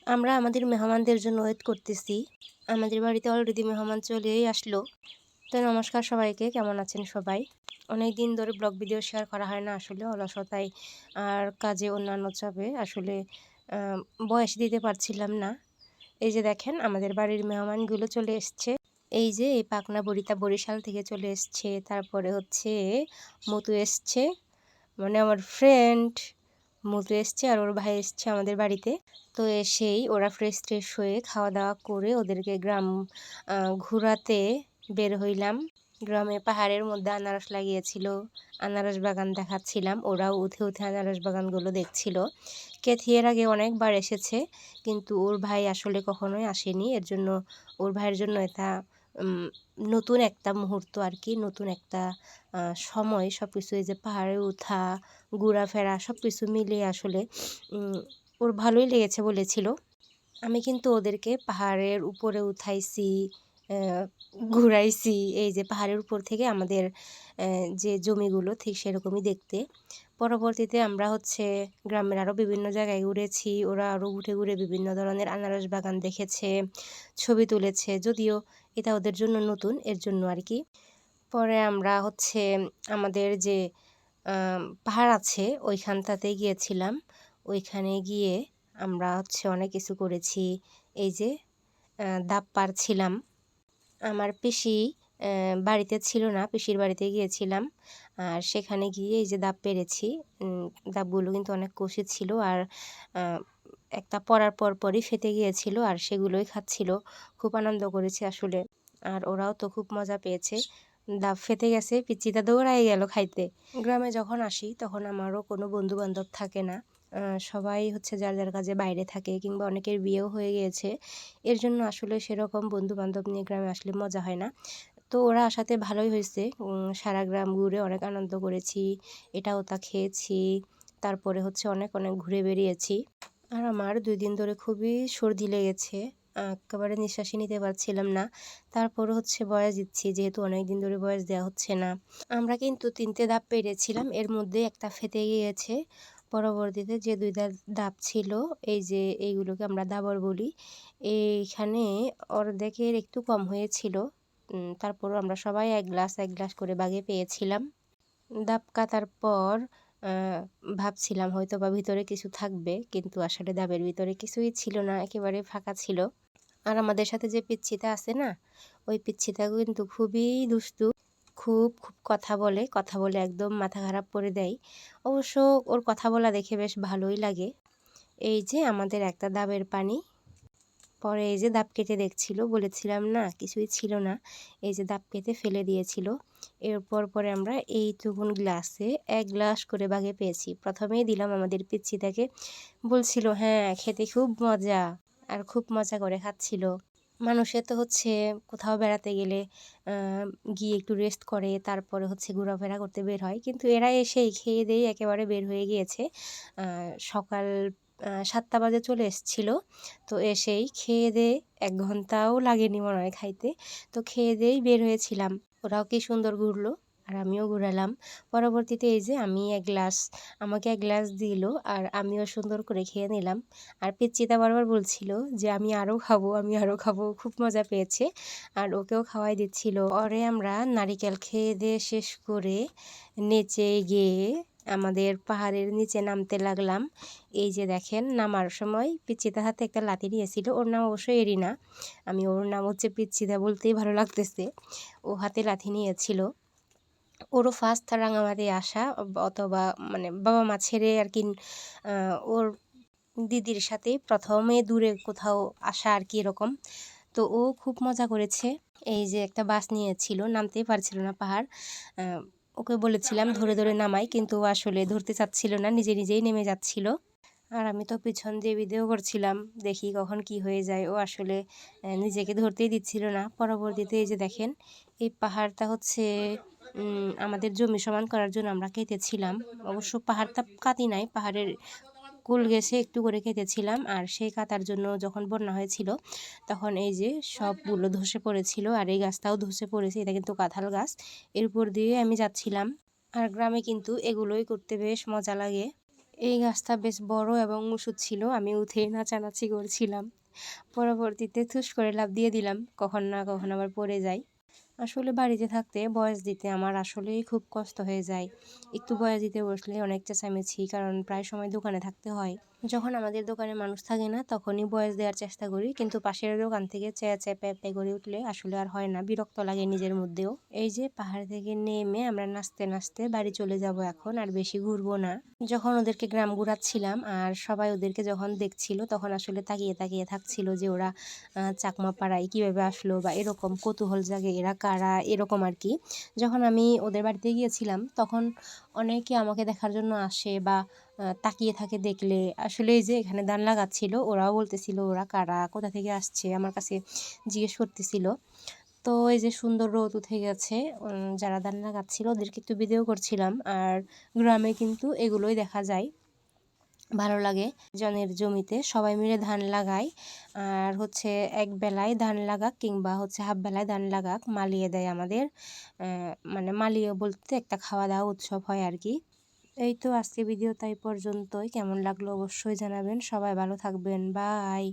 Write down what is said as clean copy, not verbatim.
আমরা আমাদের মেহমানদের জন্য ওয়েট করতেছি। আমাদের বাড়িতে অলরেডি মেহমান চলেই আসলো। তো নমস্কার সবাইকে, কেমন আছেন সবাই? অনেক দিন ধরে ব্লগ ভিডিও শেয়ার করা হয় না আসলে অলসতায় আর কাজে অন্যান্য চাপে আসলে আ ভয়েস দিতে পারছিলাম না। এই যে দেখেন আমাদের বাড়ির মেহমানগুলো চলে এসছে। এই যে এই পাকনা বুড়িটা বরিশাল থেকে চলে এসছে। তারপরে হচ্ছে মতু এসছে। মানে আমার ফ্রেন্ড মধু এসছে আর ওর ভাই এসছে আমাদের বাড়িতে। তো এসেই ওরা ফ্রেশ হয়ে খাওয়া দাওয়া করে ওদেরকে গ্রাম ঘোরাতে বের হইলাম। গ্রামে পাহাড়ের মধ্যে আনারস লাগিয়েছিল, আনারস বাগান দেখাচ্ছিলাম। ওরাও উঠে আনারস বাগানগুলো দেখছিল। কেথি এর আগে অনেকবার এসেছে, কিন্তু ওর ভাই আসলে কখনোই আসেনি। এর জন্য ওর ভাইয়ের জন্য এটা নতুন একটা মুহূর্ত আর কি, নতুন একটা সময়। সব কিছু এই যে পাহাড়ে ওঠা, ঘোরাফেরা সব কিছু মিলিয়ে আসলে ওর ভালোই লেগেছে বলেছিল। আমি কিন্তু ওদেরকে পাহাড়ের উপরে উঠাইছি, ঘুরাইছি। এই যে পাহাড়ের উপর থেকে আমাদের যে জমিগুলো ঠিক সেরকমই দেখতে। পরবর্তীতে আমরা হচ্ছে গ্রামের আরও বিভিন্ন জায়গায় ঘুরেছি। ওরা আরও ঘুরে বিভিন্ন ধরনের আনারস বাগান দেখেছে, ছবি তুলেছে। যদিও এটা ওদের জন্য নতুন, এর জন্য আর কি। পরে আমরা হচ্ছে আমাদের যে পাহাড় আছে ওইখানটাতে গিয়েছিলাম। ওইখানে গিয়ে আমরা হচ্ছে অনেক কিছু করেছি। এই যে ধাপ পাড়ছিলাম। আমার পিসি বাড়িতে ছিল না, পিসির বাড়িতে গিয়েছিলাম। আর সেখানে গিয়ে এই যে ধাপ পেরেছি। ধাপগুলো কিন্তু অনেক কষি ছিল আর একটা পড়ার পরই ফেটে গিয়েছিল আর সেগুলোই খাচ্ছিল। খুব আনন্দ করেছি আসলে। আর ওরাও তো খুব মজা পেয়েছে। ধাপ ফেটে গেছে, পিচ্চিটা দৌড়ায় গেল খাইতে। গ্রামে যখন আসি তখন আমারও কোনো বন্ধু-বান্ধব থাকে না। সবাই হচ্ছে যার যার কাজে বাইরে থাকে, কিংবা অনেকের বিয়েও হয়ে গিয়েছে। এর জন্য আসলে সেরকম বন্ধু-বান্ধব নিয়ে গ্রামে আসলে মজা হয় না। তো ওরা আসাতে ভালোই হয়েছে। সারা গ্রাম ঘুরে অনেক আনন্দ করেছি। এটা ওটা খেয়েছি। তারপরে হচ্ছে অনেক ঘুরে বেরিয়েছি। আর আমার ২ দিন ধরে খুবই সর্দি লেগেছে। একেবারে নিঃশ্বাসই নিতে পারছিলাম না। তারপরও হচ্ছে বয়েস দিচ্ছি, যেহেতু অনেক দিন ধরে বয়েস দেওয়া হচ্ছে না। আমরা কিন্তু ৩ টে ধাপ পেরেছিলাম। এর মধ্যে একটা ফেটে গিয়েছে। পরবর্তীতে যে ২ টা ধাপ ছিল, এই যে এইগুলোকে আমরা দাবর বলি। এইখানে অর্ধেকের একটু কম হয়েছিল। তারপরও আমরা সবাই ১ গ্লাস করে বাগে পেয়েছিলাম। ধাপ কাটার পর ভাবছিলাম হয়তোবা ভিতরে কিছু থাকবে, কিন্তু আসলে ডাবের ভিতরে কিছুই ছিল না, একেবারে ফাঁকা ছিল। আর আমাদের সাথে যে পিচ্চিটা আছে না, ওই পিচ্চিটা কিন্তু খুবই দুষ্টু। খুব কথা বলে একদম মাথা খারাপ করে দেয়। অবশ্য ওর কথা বলা দেখে বেশ ভালোই লাগে। এই যে আমাদের একটা ডাবের পানি। পরে এই যে ধাপ কেটে দেখছিল, বলেছিলাম না কিছুই ছিল না। এই যে ধাপ কেটে ফেলে দিয়েছিল। এরপর পরে আমরা এইটুকুন গ্লাসে ১ গ্লাস করে বাগে পেয়েছি। প্রথমেই দিলাম আমাদের পিচ্চিটাকে। বলছিল হ্যাঁ, খেতে খুব মজা। আর খুব মজা করে খাচ্ছিল। মানুষের তো হচ্ছে কোথাও বেড়াতে গেলে গিয়ে একটু রেস্ট করে তারপরে হচ্ছে ঘোরাফেরা করতে বের হয়। কিন্তু এরা এসেই খেয়ে দেয়ে একেবারে বের হয়ে গিয়েছে। সকাল ৭টা বাজে চলে এসেছিল। তো এসেই খেয়ে দেয়ে ১ ঘন্টাও লাগেনি মনে হয় খাইতে। তো খেয়ে দেয়েই বের হয়েছিলাম। ওরাও কি সুন্দর ঘুরলো আর আমিও ঘুরালাম। পরবর্তীতে এই যে আমাকে ১ গ্লাস দিল আর আমিও সুন্দর করে খেয়ে নিলাম। আর পিচ্চিটা বারবার বলছিল যে আমি আরও খাবো, আমি আরও খাবো। খুব মজা পেয়েছে আর ওকেও খাওয়াই দিচ্ছিল। পরে আমরা নারিকেল খেয়ে দেয়ে শেষ করে নিচে গিয়ে আমাদের পাহাড়ের নিচে নামতে লাগলাম। এই যে দেখেন নামার সময় পিচ্চিতার হাতে একটা লাঠি নিয়েছিল। ওর নাম অবশ্য এরিনা। আমি ওর নাম হচ্ছে পিচ্চিতা বলতেই ভালো লাগতেছে। ও হাতে লাঠি নিয়েছিল। ওরও ফার্স্ট রাঙামাটি আসা, অথবা মানে বাবা মা ছেড়ে আর কি ওর দিদির সাথে প্রথমে দূরে কোথাও আসা আর কি এরকম। তো ও খুব মজা করেছে। এই যে একটা বাস নিয়েছিল, নামতেই পারছিল না পাহাড়। ওকে বলেছিলাম ধরে নামাই, কিন্তু ও আসলে ধরতে চাচ্ছিল না, নিজেই নেমে যাচ্ছিল। আর আমি তো পিছন দিয়ে ভিডিও করছিলাম, দেখি কখন কি হয়ে যায়। ও আসলে নিজেকে ধরতেই দিচ্ছিল না। পরবর্তীতে এই যে দেখেন, এই পাহাড়টা হচ্ছে আমাদের জমি সমান করার জন্য আমরা কেটেছিলাম। অবশ্য পাহাড়টা কাটি নাই, পাহাড়ের কুল গেছে একটু করে কেটেছিলাম। আর সেই কাটার জন্য যখন বন্যা হয়েছিল তখন এই যে সবগুলো ধসে পড়েছিল, আর এই গাছটাও ধসে পড়েছে। এটা কিন্তু কাঁঠাল গাছ। এর উপর দিয়ে আমি যাচ্ছিলাম। আর গ্রামে কিন্তু এগুলোই করতে বেশ মজা লাগে। এই গাছটা বেশ বড় এবং উঁচু ছিল, আমি উঠেই নাচানাচি করছিলাম। পরবর্তীতে ঠুস করে লাফ দিয়ে দিলাম, কখন না কখন আবার পড়ে যাই। আসলে বাড়িতে থাকতে ভয়েস দিতে আমার আসলেই খুব কষ্ট হয়ে যায়। একটু ভয়েস দিতে বসলে অনেক চেঁচামেচি, কারণ প্রায় সময় দোকানে থাকতে হয়। যখন আমাদের দোকানে মানুষ থাকে না তখনই ভয়েস দেওয়ার চেষ্টা করি, কিন্তু পাশের দোকান থেকে চেয়ে চেয়ে প্যাঁ প্যাঁ করে উঠলে আসলে আর হয় না, বিরক্ত লাগে নিজের মধ্যেও। এই যে পাহাড় থেকে নেমে আমরা নাচতে নাচতে বাড়ি চলে যাব এখন, আর বেশি ঘুরবো না। যখন ওদেরকে গ্রাম ঘুরাচ্ছিলাম আর সবাই ওদেরকে যখন দেখছিল তখন আসলে তাকিয়ে তাকিয়ে থাকছিল যে ওরা চাকমা পাড়ায় কীভাবে আসলো, বা এরকম কৌতূহল জাগে এরা কারা, এরকম আর কি। যখন আমি ওদের বাড়িতে গিয়েছিলাম তখন অনেকে আমাকে দেখার জন্য আসে বা তাকিয়ে থাকে দেখলে। আসলে এই যে এখানে ধান লাগাচ্ছিল, ওরাও বলতেছিল ওরা কারা, কোথা থেকে আসছে, আমার কাছে জিজ্ঞেস করতেছিল। তো এই যে সুন্দর রোদ উঠে গেছে, যারা ধান লাগাচ্ছিল ওদেরকে একটু ভিডিও করছিলাম। আর গ্রামে কিন্তু এগুলোই দেখা যায়, ভালো লাগে। জনের জমিতে সবাই মিলে ধান লাগায়, আর হচ্ছে এক বেলায় ধান লাগাক কিংবা হচ্ছে হাফ বেলায় ধান লাগাক মালিয়ে দেয় আমাদের। মানে মালিয়ে বলতে একটা খাওয়া দাওয়া উৎসব হয় আর কি। এই তো আজকে ভিডিও তাই পর্যন্তই। কেমন লাগলো অবশ্যই জানাবেন। সবাই ভালো থাকবেন। বাই।